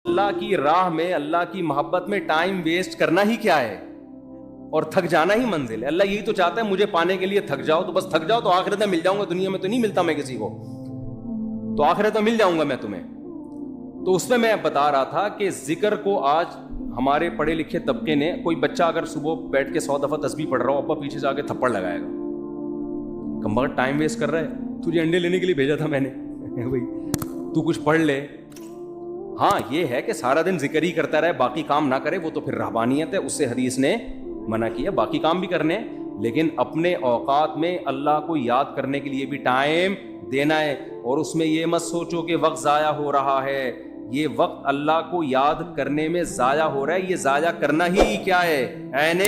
اللہ کی راہ میں, اللہ کی محبت میں ٹائم ویسٹ کرنا ہی کیا ہے, اور تھک جانا ہی منزل ہے. اللہ یہی تو چاہتا ہے مجھے پانے کے لیے تھک جاؤ, تو بس تھک جاؤ تو آخرت میں مل جاؤں گا. دنیا میں تو نہیں ملتا میں کسی کو, تو آخرت میں مل جاؤں گا میں تمہیں. تو اس میں بتا رہا تھا کہ ذکر کو آج ہمارے پڑھے لکھے طبقے نے, کوئی بچہ اگر صبح بیٹھ کے 100 دفعہ تسبیح پڑھ رہا ہو, ابا پیچھے سے آ کے تھپڑ لگائے گا, کم بخت ٹائم ویسٹ کر رہا ہے, تجھے انڈے لینے کے لیے بھیجا تھا میں نے بھائی تو کچھ پڑھ لے. ہاں یہ ہے کہ سارا دن ذکر ہی کرتا رہے, باقی کام نہ کرے, وہ تو پھر رہبانیت ہے, اس سے حدیث نے منع کیا. باقی کام بھی کرنے, لیکن اپنے اوقات میں اللہ کو یاد کرنے کے لیے بھی ٹائم دینا ہے. اور اس میں یہ مت سوچو کہ وقت ضائع ہو رہا ہے, یہ وقت اللہ کو یاد کرنے میں ضائع ہو رہا ہے. یہ ضائع کرنا ہی کیا ہے, عین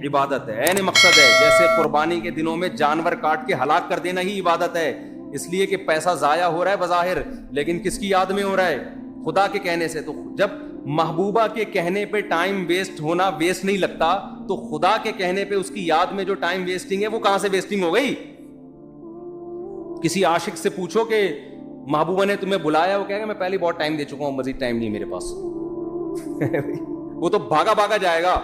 عبادت ہے, عین مقصد ہے. جیسے قربانی کے دنوں میں جانور کاٹ کے ہلاک کر دینا ہی عبادت ہے, اس لیے کہ پیسہ ضائع ہو رہا ہے بظاہر, لیکن کس کی یاد میں ہو رہا ہے, خدا کے کہنے سے. تو جب محبوبہ کے کہنے پہ ٹائم ویسٹ ہونا ویسٹ نہیں لگتا, تو خدا کے کہنے پہ اس کی یاد میں جو ٹائم ویسٹنگ ہے وہ کہاں سے ویسٹنگ ہو گئی. کسی عاشق سے پوچھو کہ محبوبہ نے تمہیں بلایا, وہ کہے گا میں پہلے بہت ٹائم دے چکا ہوں, مزید ٹائم نہیں میرے پاس. وہ تو بھاگا بھاگا جائے گا,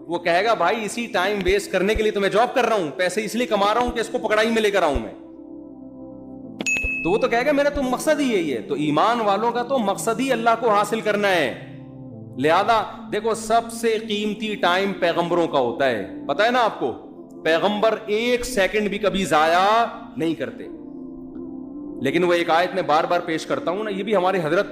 وہ کہے گا بھائی اسی ٹائم ویسٹ کرنے کے لیے تو میں جاب کر رہا ہوں, پیسے اس لیے کما رہا ہوں کہ اس کو پکڑائی میں لے کر آؤں میں. تو وہ تو کہے گا میرا تو مقصد ہی یہی ہے. تو ایمان والوں کا تو مقصد ہی اللہ کو حاصل کرنا ہے. لہذا دیکھو سب سے قیمتی ٹائم پیغمبروں کا ہوتا ہے, پتہ ہے نا آپ کو, پیغمبر ایک سیکنڈ بھی کبھی ضائع نہیں کرتے. لیکن وہ ایک آیت میں بار بار پیش کرتا ہوں نا, یہ بھی ہمارے حضرت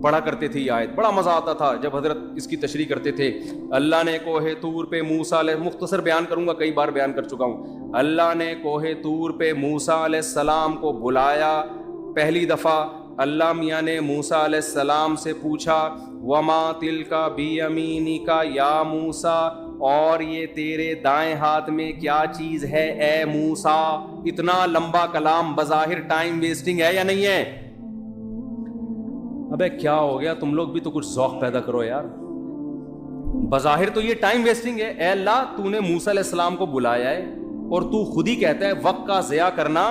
پڑھا کرتے تھے. یہ آیت بڑا مزہ آتا تھا جب حضرت اس کی تشریح کرتے تھے. اللہ نے کوہ طور پہ موسیٰ علیہ, مختصر بیان کروں گا, کئی بار بیان کر چکا ہوں. اللہ نے کوہ طور پہ موسیٰ علیہ السلام کو بلایا پہلی دفعہ. اللہ میاں نے موسیٰ علیہ السلام سے پوچھا وما تلک بیمینک یا موسیٰ, اور یہ تیرے دائیں ہاتھ میں کیا چیز ہے اے موسیٰ. اتنا لمبا کلام بظاہر ٹائم ویسٹنگ ہے یا نہیں ہے؟ ابے کیا ہو گیا, تم لوگ بھی تو کچھ ذوق پیدا کرو یار. بظاہر تو یہ ٹائم ویسٹنگ ہے. اے اللہ تو نے موسیٰ علیہ السلام کو بلایا ہے اور تو خود ہی کہتا ہے وقت کا ضیاع کرنا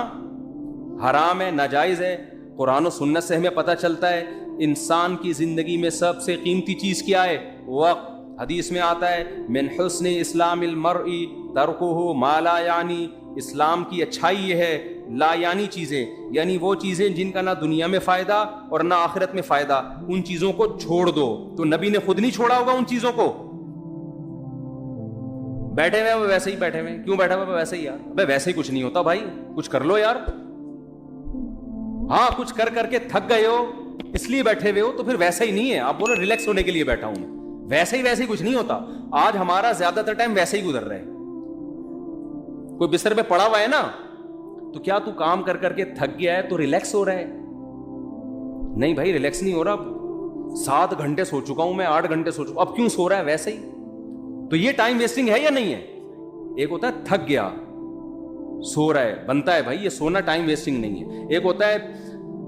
حرام ہے, ناجائز ہے. قرآن و سنت سے ہمیں پتہ چلتا ہے انسان کی زندگی میں سب سے قیمتی چیز کیا ہے, وقت. حدیث میں آتا ہے من حسن اسلام المرء ترکہ ما لا یعنی, اسلام کی اچھائی یہ ہے لا یعنی چیزیں, یعنی وہ چیزیں جن کا نہ دنیا میں فائدہ اور نہ آخرت میں فائدہ, ان چیزوں کو چھوڑ دو. تو نبی نے خود نہیں چھوڑا ہوگا ان چیزوں کو. بیٹھے ہوئے وہ ویسے ہی بیٹھے ہوئے, کیوں بیٹھا ہوا ویسے ہی یار, بھائی ویسے ہی کچھ نہیں ہوتا بھائی, کچھ کر لو یار. ہاں کچھ کر کر کے تھک گئے ہو اس لیے بیٹھے ہوئے ہو, تو پھر ویسا ہی نہیں ہے. آپ بولو ریلیکس ہونے کے لیے بیٹھا ہوں میں, ویسے ہی کچھ نہیں ہوتا. آج ہمارا زیادہ تر ٹائم ویسے ہی گزر رہا ہے. کوئی بستر پہ پڑا ہوا ہے نا, تو کیا تو کام کر کر کے تھک گیا ہے تو ریلیکس ہو رہا ہے؟ نہیں بھائی ریلیکس نہیں ہو رہا. 7 گھنٹے سو چکا ہوں میں, 8 گھنٹے سو چکا, اب کیوں سو رہا ہے ویسے ہی. تو یہ ٹائم ویسٹنگ ہے یا نہیں ہے؟ ایک ہوتا ہے تھک گیا سو رہا ہے, بنتا ہے بھائی, یہ سونا ٹائم ویسٹنگ نہیں ہے. ایک ہوتا ہے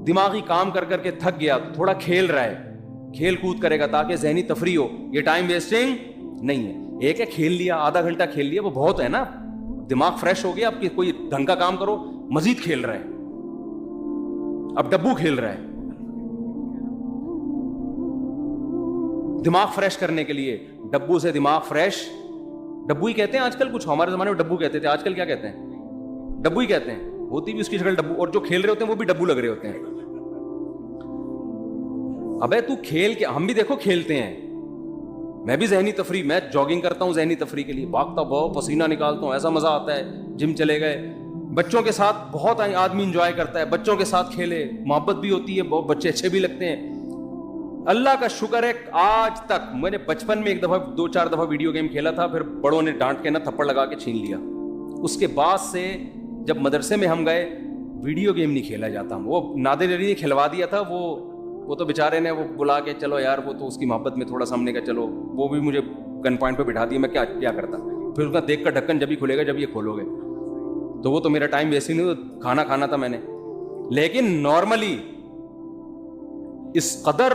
دماغی کام کر کر کے تھک گیا تو تھوڑا کھیل رہا ہے, کھیل کود کرے گا تاکہ ذہنی تفریح ہو, یہ ٹائم ویسٹنگ نہیں ہے. ایک ہے کھیل لیا, آدھا گھنٹہ کھیل لیا, وہ بہت ہے نا, دماغ فریش ہو گیا, اب کوئی ڈھنگ کا کام کرو, مزید کھیل رہا ہے, اب ڈبو کھیل رہا ہے. دماغ فریش کرنے کے لیے ڈبو سے دماغ فریش, ڈبو ہی کہتے ہیں آج کل, کچھ ہمارے زمانے میں ڈبو کہتے تھے, آج کل کیا کہتے ہیں, ڈبو ہی کہتے ہیں. ہوتی بھی اس کی شکل ڈبو, اور جو کھیل رہے ہوتے ہیں وہ بھی ڈبو لگ رہے ہوتے ہیں. ابے تو کھیل کے, ہم بھی دیکھو کھیلتے ہیں, میں بھی ذہنی تفریح, میں جاگنگ کرتا ہوں ذہنی تفریح کے لیے, بھاگتا بہت, پسینہ نکالتا ہوں, ایسا مزہ آتا ہے. جم چلے گئے, بچوں کے ساتھ بہت آدمی انجوائے کرتا ہے, بچوں کے ساتھ کھیلے, محبت بھی ہوتی ہے, بہت بچے اچھے بھی لگتے ہیں. اللہ کا شکر ہے آج تک, میں نے بچپن میں 2-4 دفعہ ویڈیو گیم کھیلا تھا, پھر بڑوں نے ڈانٹ کے نا تھپڑ لگا کے چھین لیا. اس کے بعد سے جب مدرسے میں ہم گئے, ویڈیو گیم نہیں کھیلا جاتا. وہ نادر علی نے کھلوا دیا تھا, وہ تو بیچارے نے وہ بلا کے چلو یار, وہ تو اس کی محبت میں تھوڑا سامنے کا, چلو وہ بھی مجھے گن پوائنٹ پہ بٹھا دیا, میں کیا کرتا. پھر اس کا دیکھ کر ڈھکن جب ہی کھلے گا جب یہ کھولو گے, تو وہ تو میرا ٹائم ویسے نہیں, کھانا کھانا تھا میں نے. لیکن نارملی اس قدر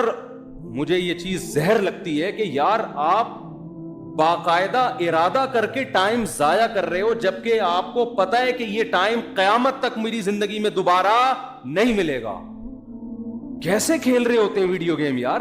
مجھے یہ چیز زہر لگتی ہے کہ یار آپ باقاعدہ ارادہ کر کے ٹائم ضائع کر رہے ہو, جبکہ آپ کو پتہ ہے کہ یہ ٹائم قیامت تک میری زندگی میں دوبارہ نہیں ملے گا. کیسے کھیل رہے ہوتے ہیں ویڈیو گیم یار,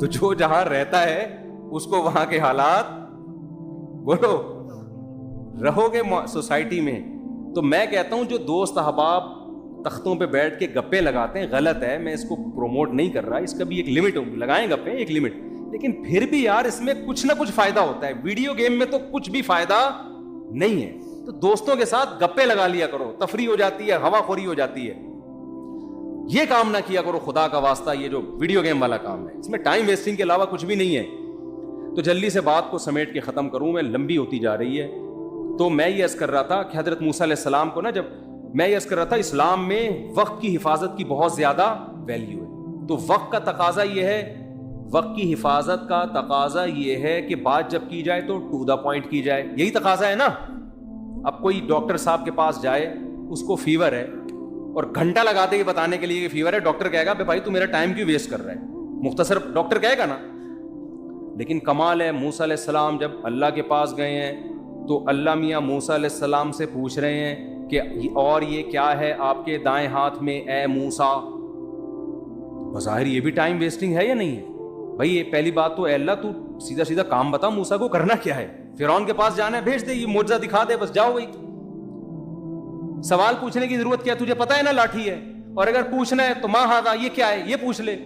تو جو جہاں رہتا ہے اس کو وہاں کے حالات، بولو، رہو گے سوسائٹی میں. تو میں کہتا ہوں جو دوست احباب تختوں پہ بیٹھ کے گپے لگاتے ہیں غلط ہے، میں اس کو پروموٹ نہیں کر رہا، اس کا بھی ایک لمٹ ہو، لگائیں گپے ایک لمٹ، لیکن پھر بھی یار اس میں کچھ نہ کچھ فائدہ ہوتا ہے. ویڈیو گیم میں تو کچھ بھی فائدہ نہیں ہے، تو دوستوں کے ساتھ گپے لگا لیا کرو، تفریح ہو جاتی ہے، ہوا خوری ہو جاتی ہے. یہ کام نہ کیا کرو خدا کا واسطہ، یہ جو ویڈیو گیم والا کام ہے اس میں ٹائم ویسٹنگ کے علاوہ کچھ بھی نہیں ہے. تو جلدی سے بات کو سمیٹ کے ختم کروں، میں لمبی ہوتی جا رہی ہے. تو میں یہ عرض کر رہا تھا کہ حضرت موسیٰ علیہ السلام کو نا، جب میں یہ عرض کر رہا تھا اسلام میں وقت کی حفاظت کی بہت زیادہ ویلیو ہے. تو وقت کا تقاضا یہ ہے، وقت کی حفاظت کا تقاضا یہ ہے کہ بات جب کی جائے تو ٹو دا پوائنٹ کی جائے، یہی تقاضا ہے نا. اب کوئی ڈاکٹر صاحب کے پاس جائے، اس کو فیور ہے اور گھنٹہ لگا دے یہ بتانے کے لیے کہ فیور ہے، ڈاکٹر کہے گا بھائی تو میرا ٹائم کیوں ویسٹ کر رہا ہے، مختصر ڈاکٹر کہے گا نا. لیکن کمال ہے موسیٰ علیہ السلام جب اللہ کے پاس گئے ہیں تو اللہ میاں موسیٰ علیہ السلام سے پوچھ رہے ہیں کہ اور یہ کیا ہے آپ کے دائیں ہاتھ میں اے موسیٰ. بظاہر یہ بھی ٹائم ویسٹنگ ہے یا نہیں ہے بھائی؟ یہ پہلی بات تو اے اللہ تو سیدھا سیدھا کام بتا، موسیٰ کو کرنا کیا ہے؟ فرعون کے پاس جانا ہے، بھیج دے، یہ معجزہ دکھا دے، بس جاؤ. بھائی سوال پوچھنے کی ضرورت کیا ہے؟ تجھے پتا ہے نا لاٹھی ہے، اور اگر پوچھنا ہے تو ماں ہاذا، یہ کیا ہے، یہ پوچھ لے.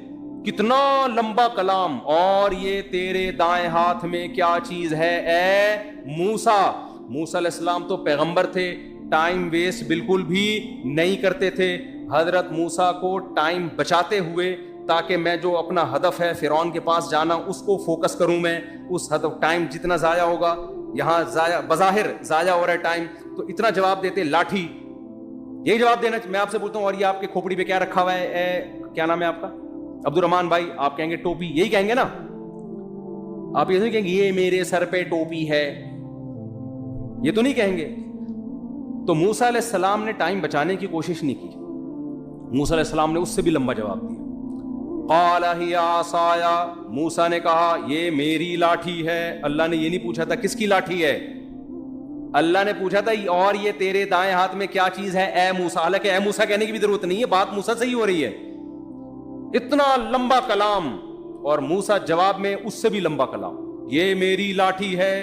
کتنا لمبا کلام. اور یہ تیرے دائیں ہاتھ میں کیا چیز ہے اے موسیٰ. موسیٰ علیہ السلام تو پیغمبر تھے، ٹائم ویسٹ بالکل بھی نہیں کرتے تھے. حضرت موسیٰ کو ٹائم بچاتے ہوئے تاکہ میں جو اپنا ہدف ہے فرعون کے پاس جانا اس کو فوکس کروں، میں اس ہدف، ٹائم جتنا ضائع ہوگا یہاں ضائع، بظاہر ضائع ہو رہا ہے ٹائم، تو اتنا جواب دیتے لاٹھی. یہی جواب دینا میں آپ سے بولتا ہوں. اور یہ آپ کے کھوپڑی پہ کیا رکھا ہوا ہے اے کیا نام ہے آپ کا؟ عبد الرحمان بھائی. آپ کہیں گے ٹوپی، یہی کہیں گے نا آپ؟ یہ نہیں کہیں گے یہ میرے سر پہ ٹوپی ہے، یہ تو نہیں کہیں گے. تو موسیٰ علیہ السلام نے ٹائم بچانے کی کوشش نہیں کی. موسیٰ علیہ السلام نے اس سے بھی لمبا جواب دیا. قال ہی عصای، موسیٰ نے کہا یہ میری لاٹھی ہے. اللہ نے یہ نہیں پوچھا تھا کس کی لاٹھی ہے، اللہ نے پوچھا تھا اور یہ تیرے دائیں ہاتھ میں کیا چیز ہے اے موسیٰ. حالانکہ اے موسیٰ کہنے کی بھی ضرورت نہیں ہے، بات موسیٰ سے ہی ہو رہی ہے. اتنا لمبا کلام، اور موسیٰ جواب میں اس سے بھی لمبا کلام، یہ میری لاٹھی ہے.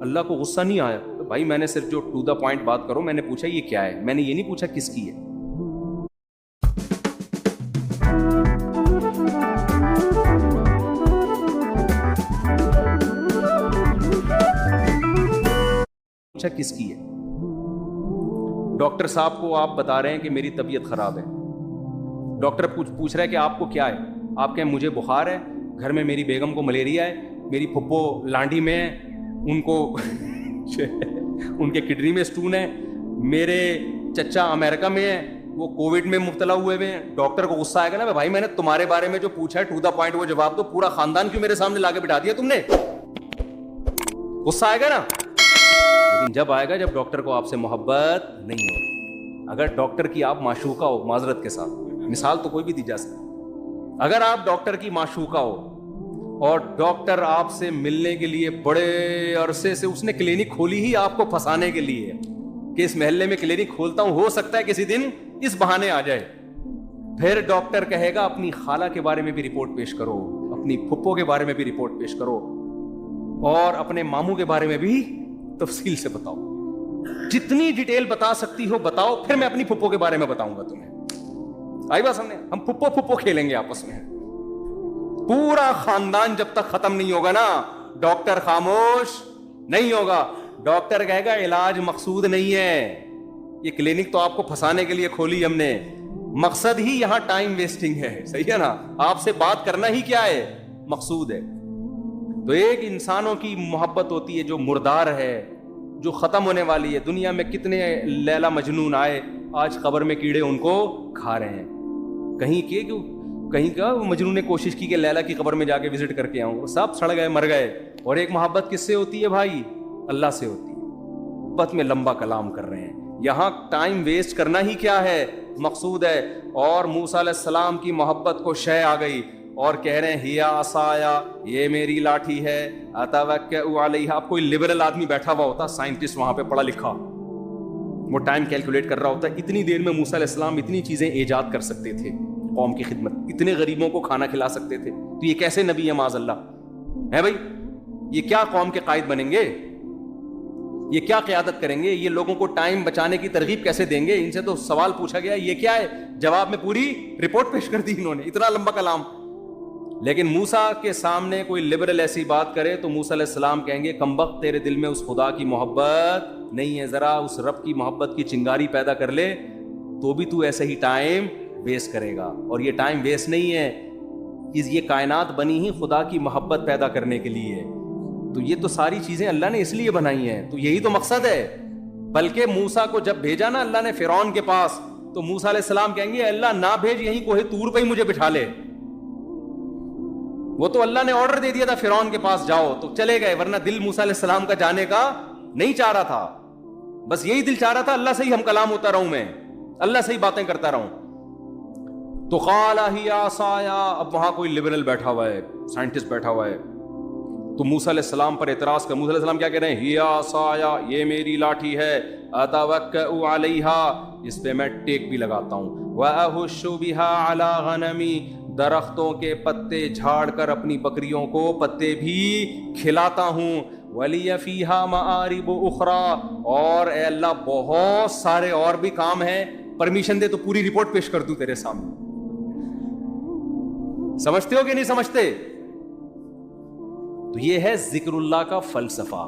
اللہ کو غصہ نہیں آیا. بھائی میں نے صرف جو ٹو دا پوائنٹ بات کرو، میں نے پوچھا یہ کیا ہے، میں نے یہ نہیں پوچھا کس کی ہے. پوچھا کس کی ہے. ڈاکٹر صاحب کو آپ بتا رہے ہیں کہ میری طبیعت خراب ہے. ڈاکٹر پوچھ رہا ہے کہ آپ کو کیا ہے. آپ کہیں مجھے بخار ہے، گھر میں میری بیگم کو ملیریا ہے، میری پھپھو لانڈی میں ہے، ان کو ان کے کڈنی میں سٹون ہے، میرے چچا امریکہ میں ہے، وہ کووڈ میں مبتلا ہوئے ہیں. ڈاکٹر کو غصہ آئے گا نا بھائی میں نے تمہارے بارے میں جو پوچھا ہے ٹو دا پوائنٹ وہ جواب دو، پورا خاندان کیوں میرے سامنے لا کے بٹھا دیا تم نے؟ غصہ آئے گا نا. لیکن جب آئے گا جب ڈاکٹر کو آپ سے محبت نہیں ہو. اگر ڈاکٹر کی آپ معشوقہ ہو، معذرت کے ساتھ مثال تو کوئی بھی دی جا سکتی، اگر آپ ڈاکٹر کی معشوقہ ہو اور ڈاکٹر آپ سے ملنے کے لیے بڑے عرصے سے، اس نے کلینک کھولی ہی آپ کو پھنسانے کے لیے کہ اس محلے میں کلینک کھولتا ہوں، ہو سکتا ہے کسی دن اس بہانے آ جائے. پھر ڈاکٹر کہے گا اپنی خالہ کے بارے میں بھی رپورٹ پیش کرو، اپنی پھپھو کے بارے میں بھی رپورٹ پیش کرو، اور اپنے ماموں کے بارے میں بھی تفصیل سے بتاؤ، جتنی ڈیٹیل بتا سکتی ہو بتاؤ. پھر میں اپنی پھپھو کے بارے میں بتاؤں گا تمہیں. آئی بات سامنے؟ ہم پھپھو کھیلیں گے آپس میں، پورا خاندان جب تک ختم نہیں ہوگا نا ڈاکٹر خاموش نہیں ہوگا. ڈاکٹر کہے گا علاج مقصود نہیں ہے، یہ کلینک تو آپ کو پھنسانے کے لیے کھولی ہم نے، مقصد ہی یہاں ٹائم ویسٹنگ ہے. صحیح ہے نا؟ آپ سے بات کرنا ہی کیا ہے، مقصود ہے. تو ایک انسانوں کی محبت ہوتی ہے جو مردار ہے، جو ختم ہونے والی ہے. دنیا میں کتنے لیلا مجنون آئے، آج قبر میں کیڑے ان کو کھا رہے ہیں. کہیں کا مجنون نے کوشش کی کہ لیلا کی قبر میں جا کے وزٹ کر کے آؤں، سب سڑ گئے، مر گئے. اور ایک محبت کس سے ہوتی ہے بھائی؟ اللہ سے ہوتی ہے. محبت میں لمبا کلام کر رہے ہیں، یہاں ٹائم ویسٹ کرنا ہی کیا ہے، مقصود ہے. اور موسیٰ علیہ السلام کی محبت کو شے آ گئی اور کہہ رہے ہیں ہیا عصایا، یہ میری لاٹھی ہے، اتوکئ علیہا. اب کوئی لبرل آدمی بیٹھا ہوا ہوتا، سائنٹسٹ وہاں پہ پڑھا لکھا، وہ ٹائم کیلکولیٹ کر رہا ہوتا، اتنی دیر میں موسیٰ علیہ السلام اتنی چیزیں ایجاد کر سکتے تھے. قوم کی خدمت, اتنے غریبوں کو کھانا کھلا سکتے تھے, تو یہ کیسے نبی ہے معاذ اللہ ہے بھائی؟ یہ کیا قوم کے قائد بنیں گے؟ یہ کیا قیادت کریں گے؟ یہ لوگوں کو ٹائم بچانے کی ترغیب کیسے دیں گے؟ ان سے تو سوال پوچھا گیا یہ کیا ہے, جواب میں پوری رپورٹ پیش کر دی انہوں نے, اتنا لمبا کلام. لیکن موسیٰ کے سامنے کوئی لبرل ایسی بات کرے تو موسیٰ علیہ السلام کہیں گے کمبخت تیرے دل میں اس خدا کی محبت نہیں ہے, ذرا اس رب کی محبت کی چنگاری پیدا کر لے تو بھی تو ایسے ہی ٹائم ویسٹ کرے گا. اور یہ ٹائم ویسٹ نہیں ہے, یہ کائنات بنی ہی خدا کی محبت پیدا کرنے کے لیے. تو یہ تو ساری چیزیں اللہ نے اس لیے بنائی ہیں, تو یہی تو مقصد ہے. بلکہ موسیٰ کو جب بھیجا نا اللہ نے فرعون کے پاس, تو موسیٰ علیہ السلام کہیں گے اللہ نہ بھیج, یہیں کوہ طور پہ ہی مجھے بٹھا لے. وہ تو اللہ نے آرڈر دے دیا تھا فرعون کے پاس جاؤ, تو چلے گئے, ورنہ دل موسیٰ علیہ السلام کا جانے کا نہیں چاہ رہا تھا. بس یہی دل چاہ رہا تھا اللہ سے ہی ہم کلام ہوتا رہوں, میں اللہ سے ہی باتیں کرتا رہوں. تو قال ہی عصایا, اب وہاں کوئی لبرل بیٹھا ہوا ہے, سائنٹسٹ بیٹھا ہوا ہے, تو موسیٰ علیہ السلام پر اعتراض کر. موسیٰ علیہ السلام کیا کہہ رہے ہیں؟ ہی عصایا, یہ میری لاٹھی ہے, اتوکئ علیہا, اس پہ میں ٹیک بھی لگاتا ہوں, واہش بہا علی غنمی, درختوں کے پتے جھاڑ کر اپنی بکریوں کو پتے بھی کھلاتا ہوں, ولی فیہا معارب اخری, اور اے اللہ بہت سارے اور بھی کام ہیں, پرمیشن دے تو پوری رپورٹ پیش کر دوں تیرے سامنے. سمجھتے ہو کہ نہیں سمجھتے؟ تو یہ ہے ذکر اللہ کا فلسفہ.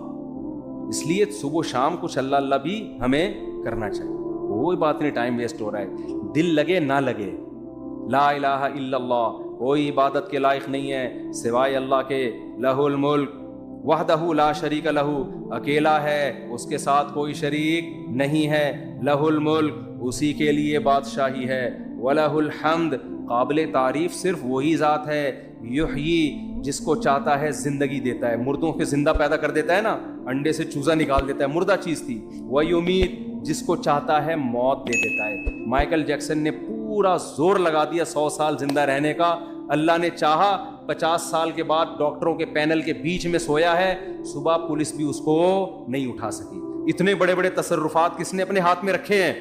اس لیے صبح و شام کچھ اللہ اللہ بھی ہمیں کرنا چاہیے. کوئی بات نہیں ٹائم ویسٹ ہو رہا ہے, دل لگے نہ لگے, لا الہ الا اللہ, کوئی عبادت کے لائق نہیں ہے سوائے اللہ کے, لہ الملک وحدہ لا شریک لہ, اکیلا ہے, اس کے ساتھ کوئی شریک نہیں ہے, لہ الملک, اسی کے لیے بادشاہی ہے, ولہ الحمد, قابل تعریف صرف وہی ذات ہے, یحیی, جس کو چاہتا ہے زندگی دیتا ہے, مردوں کے زندہ پیدا کر دیتا ہے نا, انڈے سے چوزا نکال دیتا ہے, مردہ چیز تھی, ویمیت, جس کو چاہتا ہے موت دے دیتا ہے. مائیکل جیکسن نے پورا زور لگا دیا 100 سال زندہ رہنے کا, اللہ نے چاہا 50 سال کے بعد ڈاکٹروں کے پینل کے بیچ میں سویا ہے, صبح پولیس بھی اس کو نہیں اٹھا سکی. اتنے بڑے بڑے تصرفات کس نے اپنے ہاتھ میں رکھے ہیں؟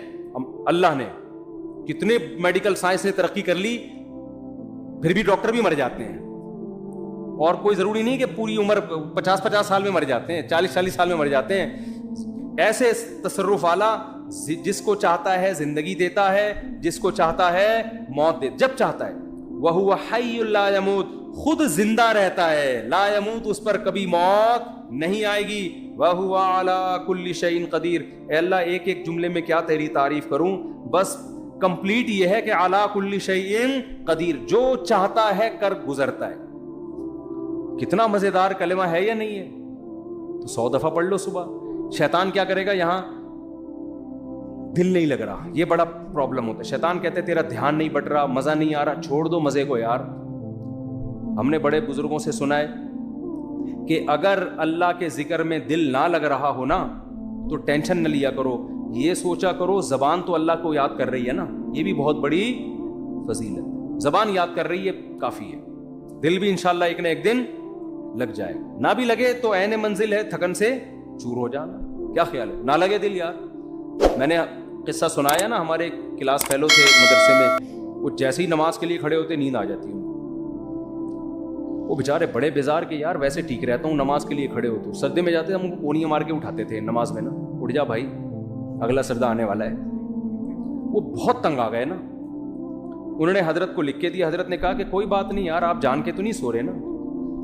اللہ نے. کتنے میڈیکل سائنس نے ترقی کر لی, پھر بھی ڈاکٹر بھی مر جاتے ہیں. اور کوئی ضروری نہیں کہ پوری عمر 50 سال میں مر جاتے ہیں, 40 سال میں مر جاتے ہیں. ایسے تصرف والا جس کو چاہتا ہے زندگی دیتا ہے, جس کو چاہتا ہے موت دے, جب چاہتا ہے. وَهُوَ حَيٌّ لَا يَمُوتُ, خود زندہ رہتا ہے, لا يموت, اس پر کبھی موت نہیں آئے گی. وَهُوَ عَلَى كُلِّ شَيْءٍ قَدِيرٌ, اے اللہ ایک ایک جملے میں کیا تیری تعریف کروں, بس کمپلیٹ یہ ہے کہ عَلَى كُلِّ شَيْءٍ قَدِيرٌ, جو چاہتا ہے کر گزرتا ہے. کتنا مزیدار کلمہ ہے یا نہیں ہے؟ تو 100 دفعہ پڑھ لو صبح. شیطان کیا کرے گا؟ یہاں دل نہیں لگ رہا, یہ بڑا پرابلم ہوتا ہے. شیطان کہتے ہیں تیرا دھیان نہیں بٹ رہا, مزہ نہیں آ رہا, چھوڑ دو مزے کو یار. ہم نے بڑے بزرگوں سے سنا ہے کہ اگر اللہ کے ذکر میں دل نہ لگ رہا ہو نا تو ٹینشن نہ لیا کرو, یہ سوچا کرو زبان تو اللہ کو یاد کر رہی ہے نا, یہ بھی بہت بڑی فضیلت. زبان یاد کر رہی ہے کافی ہے, دل بھی انشاءاللہ ایک نہ ایک دن لگ جائے. نہ بھی لگے تو عین منزل ہے, تھکن سے چور ہو جانا. کیا خیال ہے؟ نہ لگے دل یار. میں نے قصہ سنایا نا, ہمارے کلاس فیلو تھے مدرسے میں, وہ جیسے ہی نماز کے لیے کھڑے ہوتے نیند آ جاتی ہے. وہ بیچارے بڑے بیزار کے, یار ویسے ٹھیک رہتا ہوں نماز کے لیے کھڑے ہوتے, سجدے میں جاتے ہم ان کو کونیاں مار کے اٹھاتے تھے نماز میں نا, اٹھ جا بھائی اگلا سجدہ آنے والا ہے. وہ بہت تنگ آ گئے نا, انہوں نے حضرت کو لکھ کے دیا. حضرت نے کہا کہ کوئی بات نہیں یار, آپ جان کے تو نہیں سو رہے نا,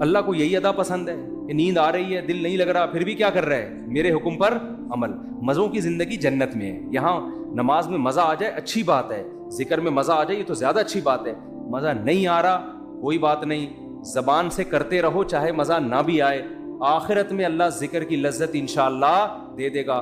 اللہ کو یہی ادا پسند ہے کہ نیند آ رہی ہے, دل نہیں لگ رہا, پھر بھی کیا کر رہا ہے, میرے حکم پر عمل. مزوں کی زندگی جنت میں ہے. یہاں نماز میں مزہ آ جائے اچھی بات ہے, ذکر میں مزہ آ جائے یہ تو زیادہ اچھی بات ہے. مزہ نہیں آ رہا کوئی بات نہیں, زبان سے کرتے رہو چاہے مزہ نہ بھی آئے, آخرت میں اللہ ذکر کی لذت انشاءاللہ دے دے گا.